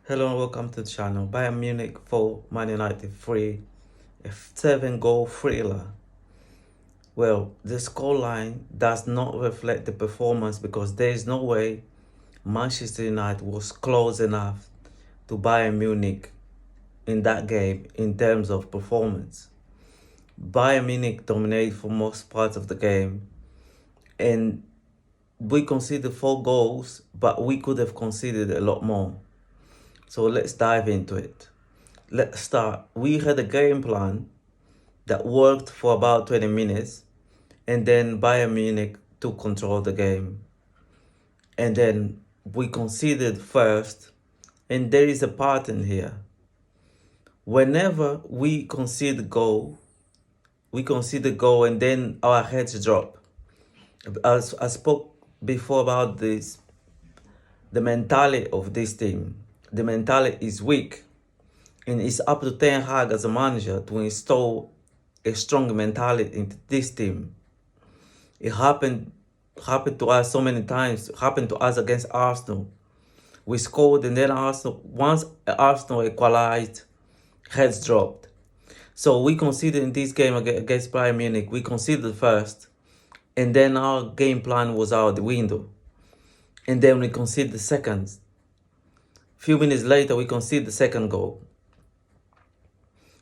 Hello and welcome to the channel. Bayern Munich 4, Man United 3, a 7-goal thriller. Well, the scoreline does not reflect the performance because there is no way Manchester United was close enough to Bayern Munich in that game in terms of performance. Bayern Munich dominated for most parts of the game, and we conceded 4 goals, but we could have conceded a lot more. So let's dive into it. Let's start. We had a game plan that worked for about 20 minutes, and then Bayern Munich took control of the game. And then we conceded first, and there is a pattern here. Whenever we concede a goal, and then our heads drop. As I spoke before about this, the mentality of this team. The mentality is weak, and it's up to Ten Hag as a manager to install a strong mentality into this team. It happened to us so many times. It happened to us against Arsenal. We scored, and then once Arsenal equalized, heads dropped. So we conceded in this game against Bayern Munich. We conceded first, and then our game plan was out the window. And then we conceded second. Few minutes later, we conceded the second goal.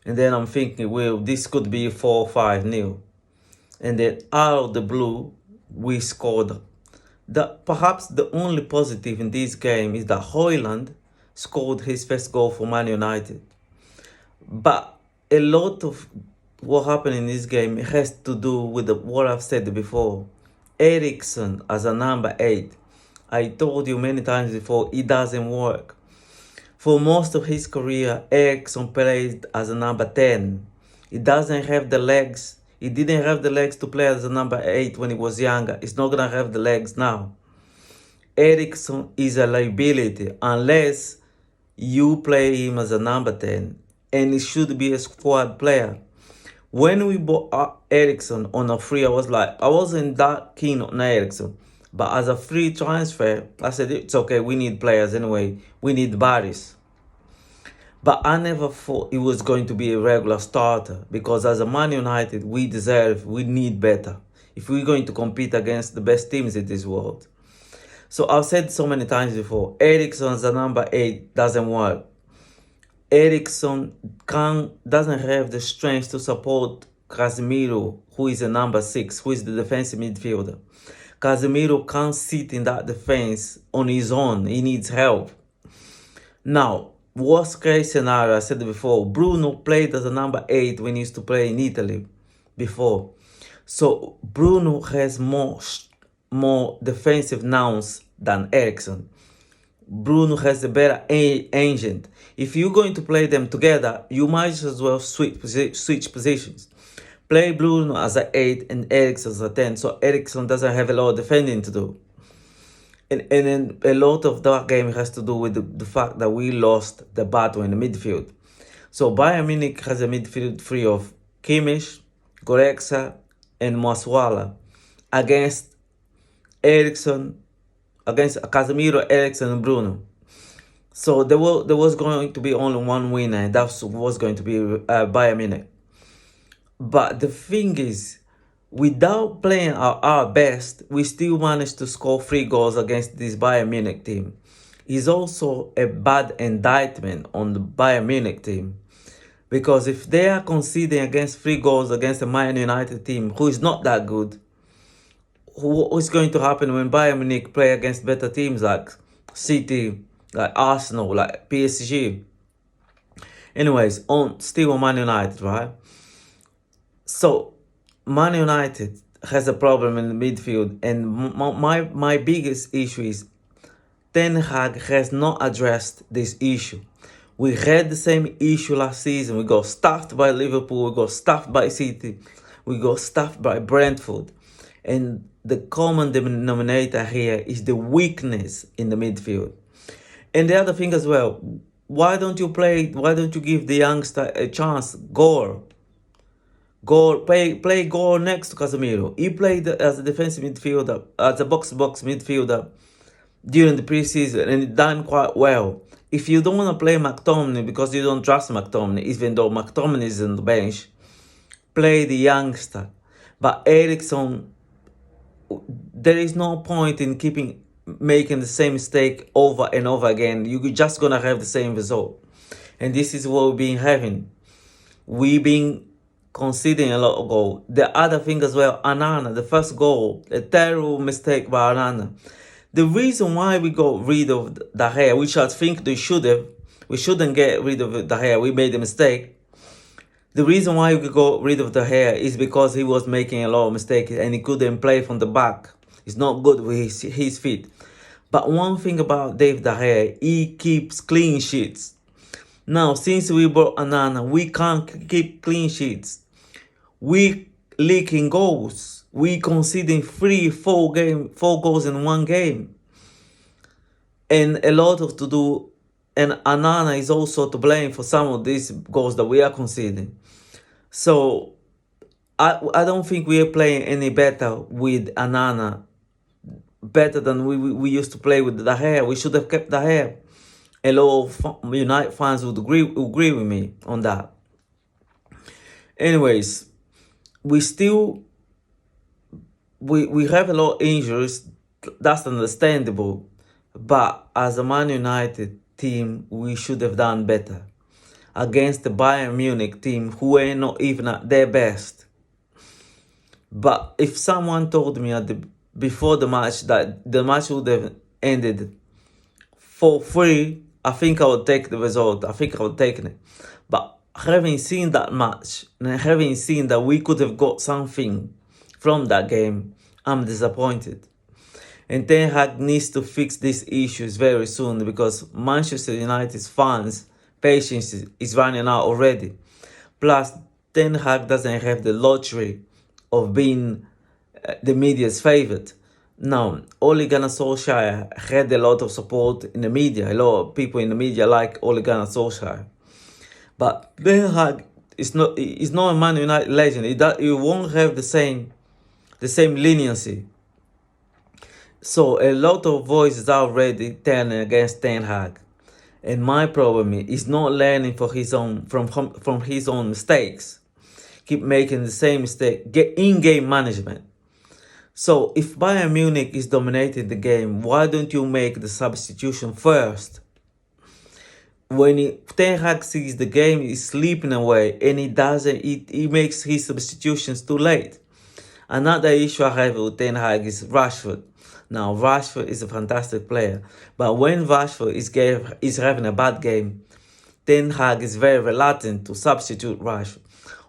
And then I'm thinking, well, this could be 4-5-0. And then out of the blue, we scored. Perhaps the only positive in this game is that Højlund scored his first goal for Man United. But a lot of what happened in this game has to do with what I've said before. Eriksen as a number 8. I told you many times before, it doesn't work. For most of his career, Eriksen played as a number 10. He doesn't have the legs. He didn't have the legs to play as a number 8 when he was younger. He's not going to have the legs now. Eriksen is a liability unless you play him as a number 10. And he should be a squad player. When we bought Eriksen on a free, I wasn't that keen on Eriksen. But as a free transfer, I said, it's okay, we need players anyway. We need bodies. But I never thought it was going to be a regular starter because as a Man United, we need better if we're going to compete against the best teams in this world. So I've said so many times before, Eriksen as a number 8 doesn't work. Eriksen doesn't have the strength to support Casemiro, who is a number 6, who is the defensive midfielder. Casemiro can't sit in that defense on his own. He needs help. Now, worst case scenario, I said before, Bruno played as a number 8 when he used to play in Italy before. So Bruno has more defensive nous than Eriksen. Bruno has a better agent. If you're going to play them together, you might as well switch positions. Play Bruno as an 8 and Eriksen as a 10, so Eriksen doesn't have a lot of defending to do. And then a lot of that game has to do with the fact that we lost the battle in the midfield. So Bayern Munich has a midfield three of Kimmich, Goretzka, and Musiala against Casemiro, Eriksen, and Bruno. So there was going to be only one winner, and that was going to be Bayern Munich. But the thing is, without playing our best, we still managed to score 3 goals against this Bayern Munich team. It's also a bad indictment on the Bayern Munich team. Because if they are conceding against 3 goals against a Man United team who is not that good, what is going to happen when Bayern Munich play against better teams like City, like Arsenal, like PSG? Anyways, still on Man United, right? So, Man United has a problem in the midfield, and my biggest issue is Ten Hag has not addressed this issue. We had the same issue last season. We got stuffed by Liverpool, we got stuffed by City, we got stuffed by Brentford. And the common denominator here is the weakness in the midfield. And the other thing as well, why don't you give the youngster a chance? Play Gore next to Casemiro. He played as a defensive midfielder, as a box-to-box midfielder during the preseason and it done quite well. If you don't want to play McTominay because you don't trust McTominay, even though McTominay is on the bench, play the youngster. But Ericsson, there is no point in making the same mistake over and over again. You're just gonna have the same result, and this is what we've been having. We've been conceding a lot of goals. The other thing as well, Anana, the first goal, a terrible mistake by Anana. The reason why we got rid of De Gea, which I think we shouldn't get rid of De Gea. We made a mistake. The reason why we got rid of De Gea is because he was making a lot of mistakes and he couldn't play from the back. It's not good with his feet. But one thing about David De Gea, he keeps clean sheets. Now, since we brought Anana, we can't keep clean sheets. We leaking goals. We conceding 4 goals in one game. And a lot of to do. And Anana is also to blame for some of these goals that we are conceding. So I don't think we are playing any better with Anana, better than we used to play with De Gea. We should have kept De Gea. A lot of United fans would agree with me on that. Anyways, we have a lot of injuries. That's understandable. But as a Man United team, we should have done better against the Bayern Munich team, who are not even at their best. But if someone told me before the match that the match would have ended 4-3, I think I would take the result. I think I would take it. But having seen that match and having seen that we could have got something from that game, I'm disappointed. And Ten Hag needs to fix these issues very soon because Manchester United's fans' patience is running out already. Plus, Ten Hag doesn't have the luxury of being the media's favourite. Now, Ole Gunnar Solskjaer had a lot of support in the media. A lot of people in the media like Ole Gunnar Solskjaer. But Ten Hag is not a Man United legend. He won't have the same leniency. So a lot of voices are already turning against Ten Hag. And my problem is not learning from his own mistakes. Keep making the same mistake. Get in-game management. So if Bayern Munich is dominating the game, why don't you make the substitution first? When Ten Hag sees the game is slipping away and he makes his substitutions too late. Another issue I have with Ten Hag is Rashford. Now, Rashford is a fantastic player, but when Rashford is having a bad game, Ten Hag is very reluctant to substitute Rashford.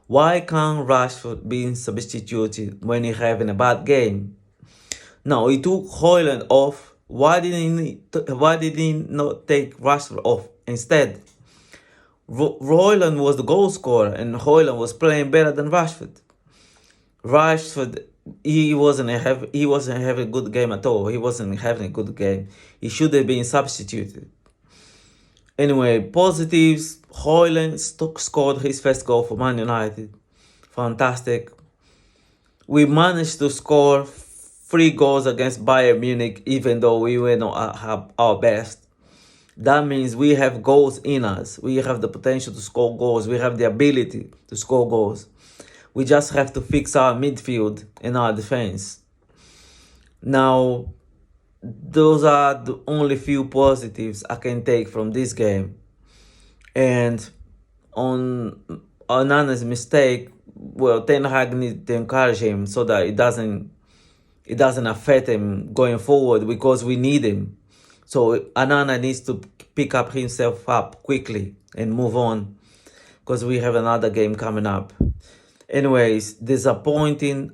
Why can't Rashford be substituted when he's having a bad game? Now, he took Højlund off. Why did he not take Rashford off instead? Højlund was the goal scorer, and Højlund was playing better than Rashford. Rashford, he wasn't having a good game at all. He wasn't having a good game. He should have been substituted. Anyway, positives. Højlund scored his first goal for Man United. Fantastic. We managed to score 3 goals against Bayern Munich, even though we were not at our best. That means we have goals in us. We have the potential to score goals. We have the ability to score goals. We just have to fix our midfield and our defense. Now, those are the only few positives I can take from this game. And on Onana's mistake, well, Ten Hag needs to encourage him so that it doesn't affect him going forward because we need him. So Onana needs to pick up himself up quickly and move on because we have another game coming up. Anyways, disappointed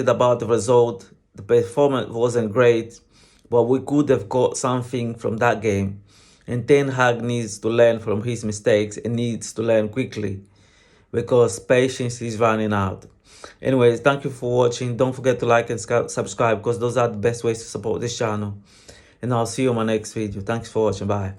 about the result. The performance wasn't great, but we could have got something from that game. And Ten Hag needs to learn from his mistakes and needs to learn quickly because patience is running out. Anyways, thank you for watching. Don't forget to like and subscribe because those are the best ways to support this channel. And I'll see you in my next video. Thanks for watching. Bye.